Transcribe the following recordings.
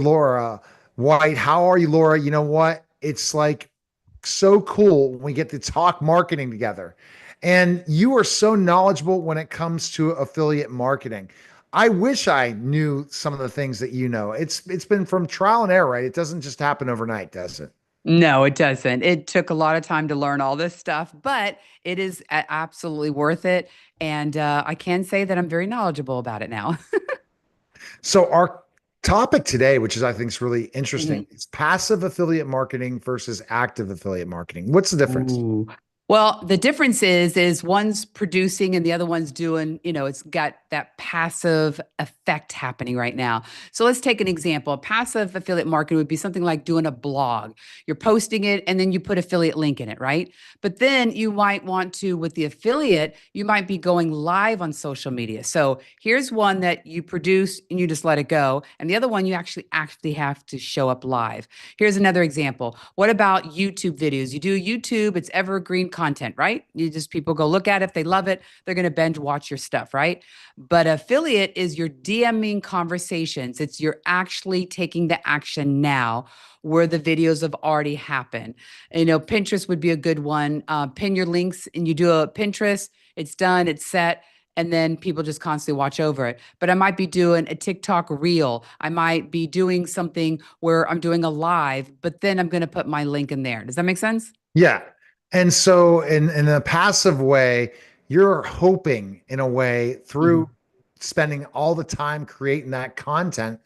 Laura White. How are you, Laura? You know what? It's like so cool when we get to talk marketing together. And you are so knowledgeable when it comes to affiliate marketing. I wish I knew some of the things that you know. It's been from trial and error, right? It doesn't just happen overnight, does it? No, it doesn't. It took a lot of time to learn all this stuff, but it is absolutely worth it. And I can say that I'm very knowledgeable about it now. So our topic today, which is I think is really interesting, Mhm. is passive affiliate marketing versus active affiliate marketing. What's the difference? Ooh. Well, the difference is one's producing and the other one's doing, it's got that passive effect happening right now. So let's take an example. A passive affiliate marketing would be something like doing a blog. You're posting it and then you put affiliate link in it, right? But then you might want to, with the affiliate, you might be going live on social media. So here's one that you produce and you just let it go. And the other one you actually have to show up live. Here's another example. What about YouTube videos? You do YouTube, it's evergreen content, right? You just people go look at it. If they love it, they're going to binge watch your stuff, right? But affiliate is your DMing conversations. It's you're actually taking the action now where the videos have already happened. Pinterest would be a good one. Pin your links and you do a Pinterest, it's done, it's set, and then people just constantly watch over it. But I might be doing a TikTok reel. I might be doing something where I'm doing a live, but then I'm going to put my link in there. Does that make sense? Yeah. And so in a passive way, you're hoping in a way through Mhm. spending all the time creating that content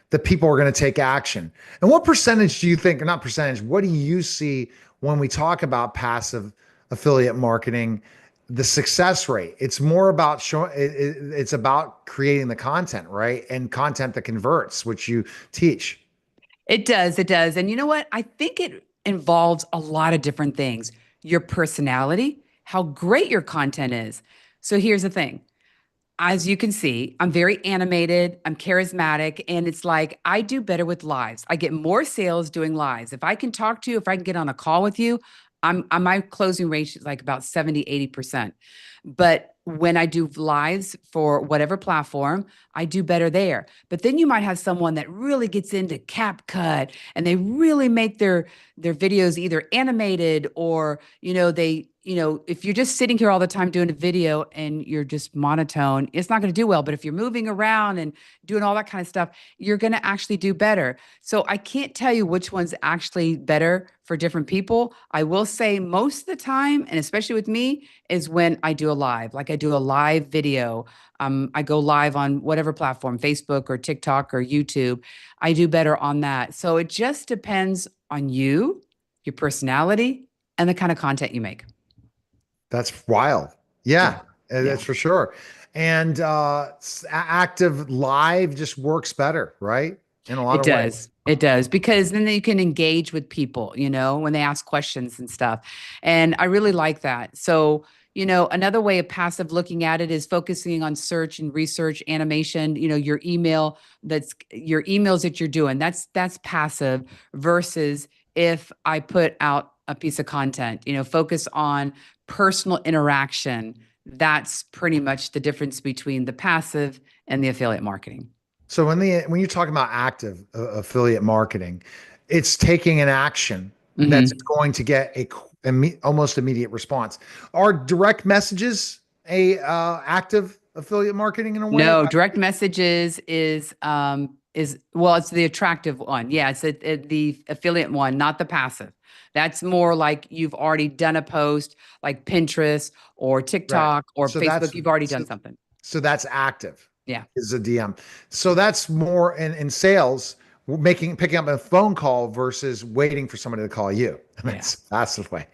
that people are going to take action. And what percentage do you think, or not percentage, what do you see when we talk about passive affiliate marketing, the success rate? It's more about showing it's about creating the content, right? And content that converts, which you teach. It does. It does. And you know what? I think it involves a lot of different things. Your personality, how great your content is. So here's the thing. As you can see, I'm very animated, I'm charismatic, and it's like I do better with lives. I get more sales doing lives. If I can talk to you, if I can get on a call with you, my closing rate is like about 70, 80%. But when I do lives for whatever platform, I do better there. But then you might have someone that really gets into CapCut and they really make their videos either animated or, if you're just sitting here all the time doing a video and you're just monotone, it's not going to do well. But if you're moving around and doing all that kind of stuff, you're going to actually do better. So I can't tell you which one's actually better for different people. I will say most of the time, and especially with me, is when I do a live, like I do a live video. I go live on whatever platform, Facebook or TikTok or YouTube. I do better on that. So it just depends on you, your personality, and the kind of content you make. That's wild. Yeah, Yeah. that's Yeah. for sure. And active live just works better, right? In a lot It of ways. does. It does because then you can engage with people, when they ask questions and stuff. And I really like that. So, another way of passive looking at it is focusing on search and research animation, your emails that you're doing. That's passive versus if I put out a piece of content, focus on personal interaction. That's pretty much the difference between the passive and the affiliate marketing. So when you're talking about active affiliate marketing, it's taking an action that's Mhm. going to get almost immediate response. Are direct messages a active affiliate marketing in a way? No, direct messages is well, it's the attractive one. Yeah, the affiliate one, not the passive. That's more like you've already done a post like Pinterest or Right. TikTok or So that's Facebook. You've already so done something. so that's active Yeah. is a DM. So that's more in sales, picking up a phone call versus waiting for somebody to call you. Yeah. That's passive way.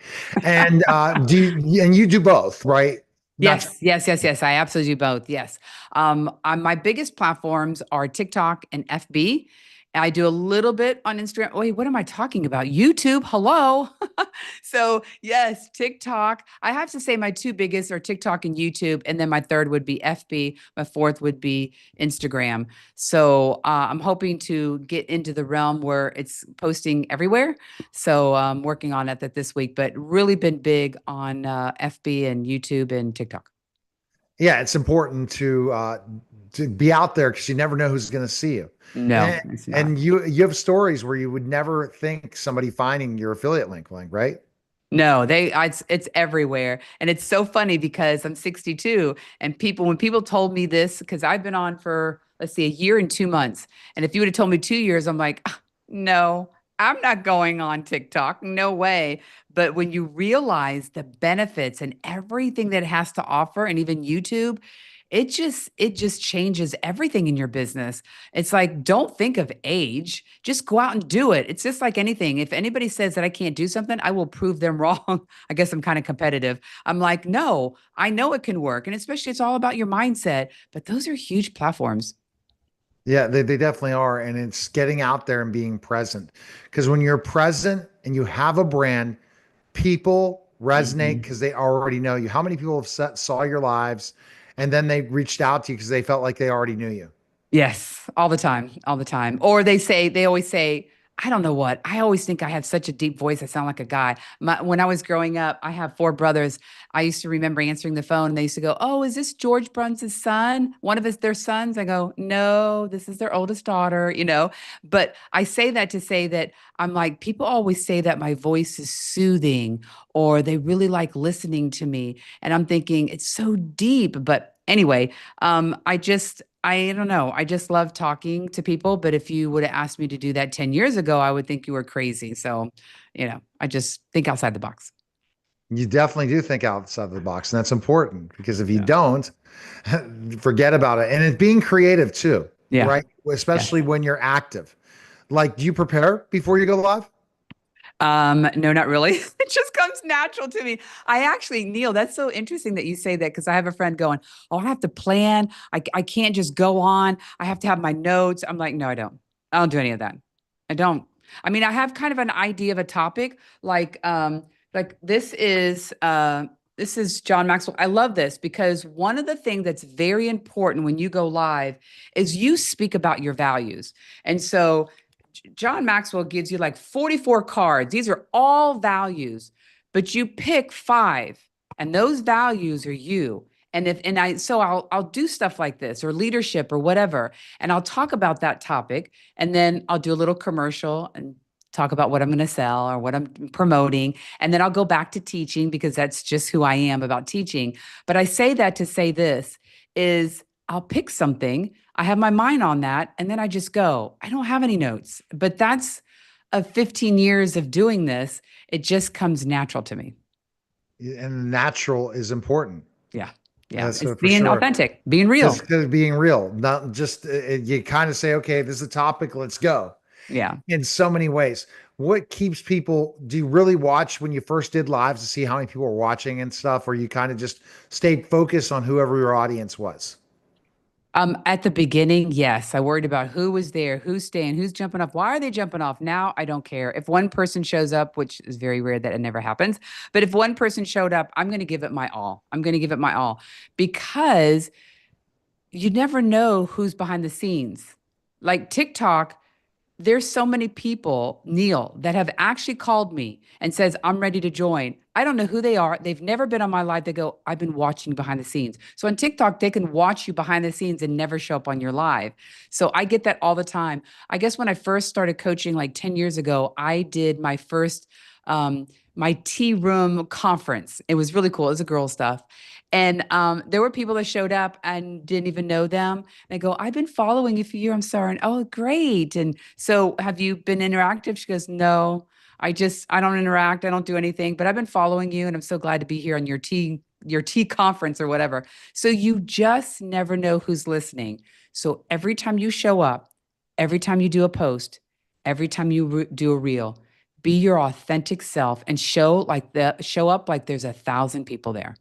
And you do both, right? Not Yes, yes, yes, yes. I absolutely do both. Yes. My biggest platforms are TikTok and FB. I do a little bit on Instagram. Wait, what am I talking about? YouTube. Hello. So, yes, TikTok. I have to say my two biggest are TikTok and YouTube. And then my third would be FB. My fourth would be Instagram. So, I'm hoping to get into the realm where it's posting everywhere. So I'm working on it that this week, but really been big on FB and YouTube and TikTok. Yeah, it's important to to be out there because you never know who's going to see you. No, And, it's not. and you have stories where you would never think somebody finding your affiliate link, right? No, it's everywhere. And it's so funny because I'm 62 and when people told me this, because I've been on for, let's see, a year and 2 months. And if you would have told me 2 years, I'm like, "Ah, no, I'm not going on TikTok. No way." But when you realize the benefits and everything that it has to offer, and even YouTube, it just changes everything in your business. It's like, don't think of age. Just go out and do it. It's just like anything. If anybody says that I can't do something, I will prove them wrong. I guess I'm kind of competitive. I'm like, no, I know it can work. And especially it's all about your mindset. But those are huge platforms. Yeah, they definitely are. And it's getting out there and being present. Because when you're present and you have a brand, people resonate Mhm. because they already know you. How many people have saw your lives and then they reached out to you because they felt like they already knew you? Yes, all the time, all the time. Or they always say, I don't know what. I always think I have such a deep voice. I sound like a guy. When I was growing up, I have four brothers. I used to remember answering the phone and they used to go, "Oh, is this George Bruns' son? One of their sons?" I go, "No, this is their oldest daughter." But I say that to say that I'm like, people always say that my voice is soothing or they really like listening to me. And I'm thinking it's so deep. But anyway, I don't know. I just love talking to people. But if you would have asked me to do that 10 years ago, I would think you were crazy. So, I just think outside the box. You definitely do think outside the box, and that's important because if you Yeah. don't, forget about it. And it's being creative too, Yeah. right? Yeah. Especially when you're active. Like, do you prepare before you go live? No, not really. It just comes natural to me. I actually, Neil, that's so interesting that you say that because I have a friend going, "Oh, I have to plan. I can't just go on. I have to have my notes." I'm like, no, I don't. I don't do any of that. I don't. I mean, I have kind of an idea of a topic, like this is John Maxwell. I love this because one of the things that's very important when you go live is you speak about your values. And so John Maxwell gives you like 44 cards. These are all values, but you pick five, and those values are you. I'll do stuff like this or leadership or whatever, and I'll talk about that topic, and then I'll do a little commercial and talk about what I'm going to sell or what I'm promoting, and then I'll go back to teaching because that's just who I am about teaching. But I say that to say this is I'll pick something, I have my mind on that, and then I just go. I don't have any notes, but that's of 15 years of doing this. It just comes natural to me. And natural is important. Yeah. Yeah. That's It's for being sure. authentic, being real. Just being real, not just you kind of say, okay, this is a topic, let's go. Yeah. In so many ways. What keeps people, do you really watch when you first did lives to see how many people were watching and stuff, or you kind of just stayed focused on whoever your audience was? At the beginning, yes, I worried about who was there, who's staying, who's jumping off. Why are they jumping off? Now I don't care. If one person shows up, which is very rare that it never happens, but if one person showed up, I'm going to give it my all. I'm going to give it my all because you never know who's behind the scenes. Like TikTok, there's so many people, Neil, that have actually called me and says, "I'm ready to join." I don't know who they are. They've never been on my live. They go, "I've been watching you behind the scenes." So on TikTok, they can watch you behind the scenes and never show up on your live. So I get that all the time. I guess when I first started coaching like 10 years ago, I did my first my tea room conference. It was really cool. It was a girl stuff. And there were people that showed up and didn't even know them. They go, "I've been following you for you." I'm sorry. And, "Oh, great." And so have you been interactive? She goes, "No, I don't interact. I don't do anything, but I've been following you and I'm so glad to be here on your tea conference or whatever." So you just never know who's listening. So every time you show up, every time you do a post, every time you do a reel, be your authentic self and show up like there's 1,000 people there.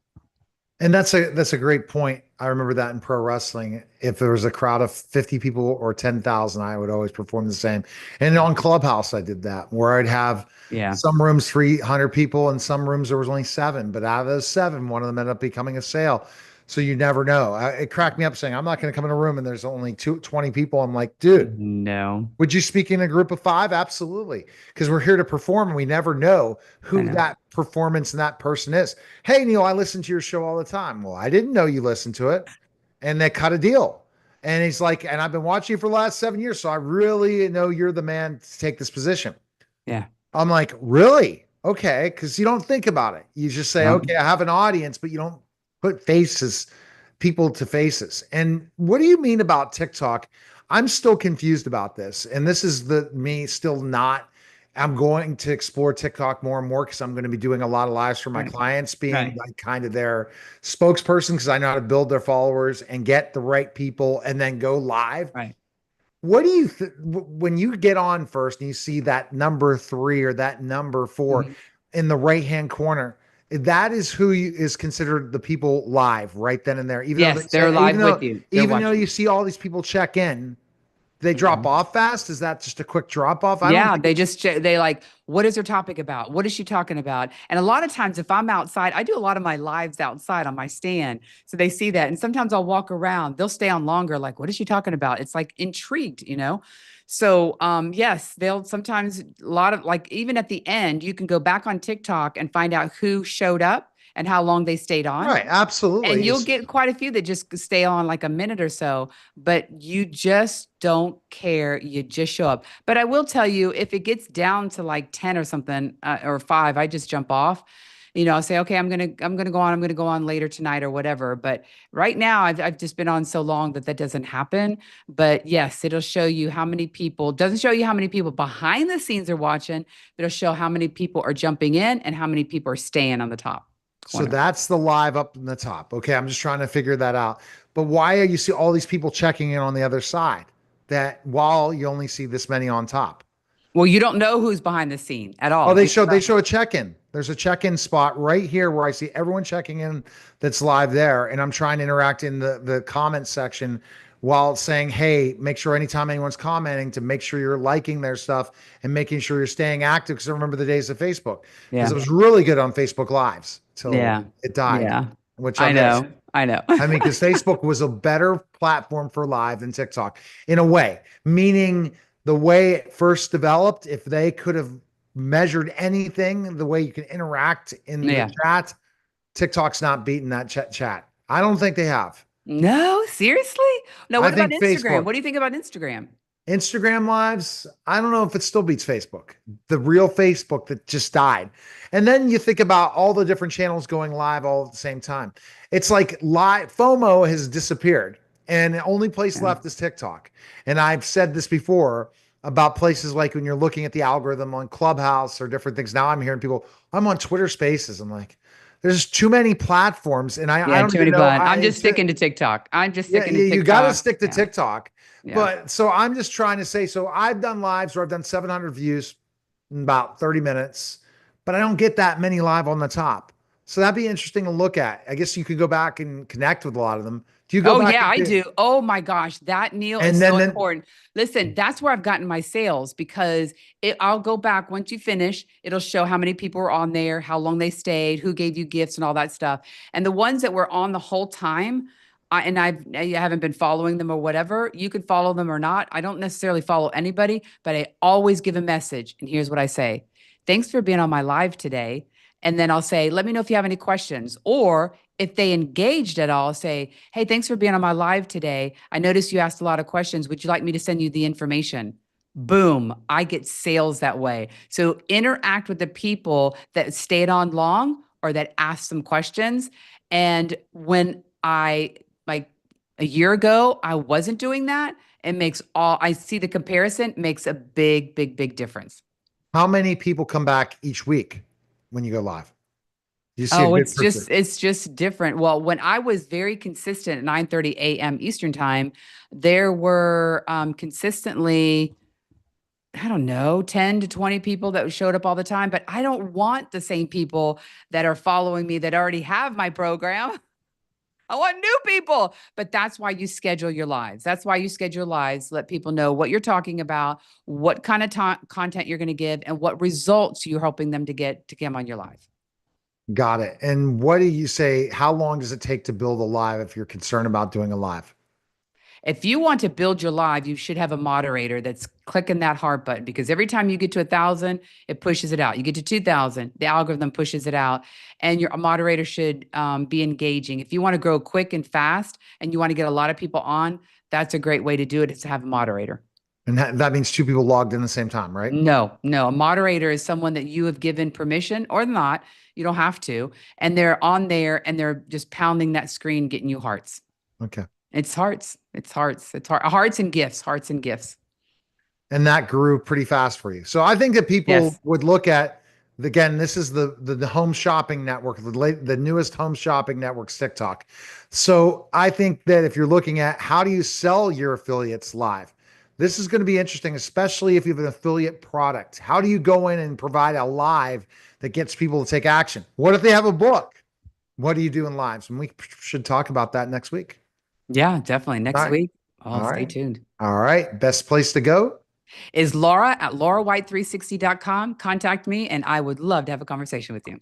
And that's a great point. I remember that in pro wrestling. If there was a crowd of 50 people or 10,000, I would always perform the same. And on Clubhouse, I did that where I'd have Yeah. some rooms 300 people and some rooms there was only seven. But out of those seven, one of them ended up becoming a sale. So you never know. It cracked me up saying, I'm not going to come in a room and there's only 20 people. I'm like, dude, No, would you speak in a group of five? Absolutely. Because we're here to perform and we never know I who know. that performance and that person is. Hey, Neil, I listen to your show all the time. Well, I didn't know you listened to it. And they cut a deal. And he's like, and I've been watching you for the last 7 years. So I really know you're the man to take this position. Yeah. I'm like, really? Okay. Cause you don't think about it. You just say, No. okay, I have an audience, but you don't put faces, people to faces. And what do you mean about TikTok? I'm still confused about this. And this is the me still not. I'm going to explore TikTok more and more because I'm going to be doing a lot of lives for my Right. clients, being Right. like kind of their spokesperson because I know how to build their followers and get the right people and then go live. Right. What do you when you get on first and you see that number 3 or that number 4 Mhm. in the right hand corner? That is who is considered the people live right then and there. Even though they Yes, they're say, live with you. They're even though watching. you see all these people check in, they drop Mhm. off fast. Is that just a quick drop off? I don't Yeah, think they it's just they like, what is her topic about? What is she talking about? And a lot of times, if I'm outside, I do a lot of my lives outside on my stand, so they see that. And sometimes I'll walk around; they'll stay on longer. Like, what is she talking about? It's like intrigued, you know. So, yes, they'll sometimes a lot of like even at the end, you can go back on TikTok and find out who showed up and how long they stayed on. right. And Absolutely. you'll get quite a few that just stay on like a minute or so, but you just don't care. You just show up. But I will tell you, if it gets down to like 10 or something, or 5, I just jump off. I'll say, okay, I'm gonna go on later tonight or whatever. But right now, I've just been on so long that doesn't happen. But yes, it'll show you how many people. Doesn't show you how many people behind the scenes are watching. But it'll show how many people are jumping in and how many people are staying on the top So corner. that's the live up in the top. Okay, I'm just trying to figure that out. But why are you see all these people checking in on the other side? That while you only see this many on top. Well, you don't know who's behind the scene at Oh, all. they show a check-in. There's a check-in spot right here where I see everyone checking in that's live there, and I'm trying to interact in the comment section while saying, "Hey, make sure anytime anyone's commenting to make sure you're liking their stuff and making sure you're staying active." Because I remember the days of Facebook because Yeah. it was really good on Facebook Lives till Yeah. it died, Yeah. which I I miss. know. I know. I mean, because Facebook was a better platform for live than TikTok in a way, meaning the way it first developed, if they could have measured anything, the way you can interact in the Yeah. chat, TikTok's not beating that chat. I don't think they have. No, seriously? No, I what about think Instagram? Facebook, What do you think about Instagram? Instagram lives, I don't know if it still beats Facebook, the real Facebook that just died. And then you think about all the different channels going live all at the same time. It's like live FOMO has disappeared and the only place Yeah. left is TikTok. And I've said this before about places like when you're looking at the algorithm on Clubhouse or different things. Now I'm hearing people, I'm on Twitter Spaces. I'm like, there's too many platforms and I Yeah, don't too even many know. blind. I'm just sticking to TikTok. I'm just Yeah, sticking to you got to TikTok. stick to Yeah. TikTok. Yeah. But so I'm just trying to say, so I've done lives where I've done 700 views in about 30 minutes, but I don't get that many live on the top. So that'd be interesting to look at. I guess you could go back and connect with a lot of them. Do you go Oh back yeah, and I do, do. Oh my gosh, that Neil and is so then important. Listen, that's where I've gotten my sales because I'll go back once you finish. It'll show how many people were on there, how long they stayed, who gave you gifts, and all that stuff. And the ones that were on the whole time, I haven't been following them or whatever. You could follow them or not. I don't necessarily follow anybody, but I always give a message. And here's what I say: Thanks for being on my live today. And then I'll say, let me know if you have any questions. Or if they engaged at all, say, hey, thanks for being on my live today. I noticed you asked a lot of questions. Would you like me to send you the information? Boom, I get sales that way. So interact with the people that stayed on long or that asked some questions. And when like a year ago, I wasn't doing that. It makes I see the comparison makes a big, big, big difference. how many people come back each week when you go live? Do you see a Oh, good percent? it's just different. Well, when I was very consistent at 9:30 a.m. Eastern time, there were consistently, I don't know, 10 to 20 people that showed up all the time, but I don't want the same people that are following me that already have my program. I want new people. But that's why you schedule your lives. That's why you schedule lives. Let people know what you're talking about, what kind of content you're going to give, and what results you're helping them to come on your live. Got it. And what do you say? How long does it take to build a live if you're concerned about doing a live? If you want to build your live, you should have a moderator that's clicking that heart button because every time you get to 1,000, it pushes it out. You get to 2,000, the algorithm pushes it out, and your moderator should be engaging. If you want to grow quick and fast, and you want to get a lot of people on, That's a great way to do it, is to have a moderator. And that means two people logged in the same time, right? No, no. A moderator is someone that you have given permission or not. You don't have to. And they're on there and they're just pounding that screen, getting you hearts. Okay. It's hearts. It's hearts. It's hearts and gifts. Hearts and gifts. And that grew pretty fast for you. So I think that people Yes. would look at, again, this is the home shopping network, the newest home shopping network, TikTok. So I think that if you're looking at how do you sell your affiliates live, this is going to be interesting, especially if you have an affiliate product. How do you go in and provide a live that gets people to take action? What if they have a book? What do you do in lives? And we should talk about that next week. Yeah, definitely. All Next right. week. Oh, All stay right. tuned. All right. Best place to go. Is Laura at laurawhite360.com. Contact me and I would love to have a conversation with you.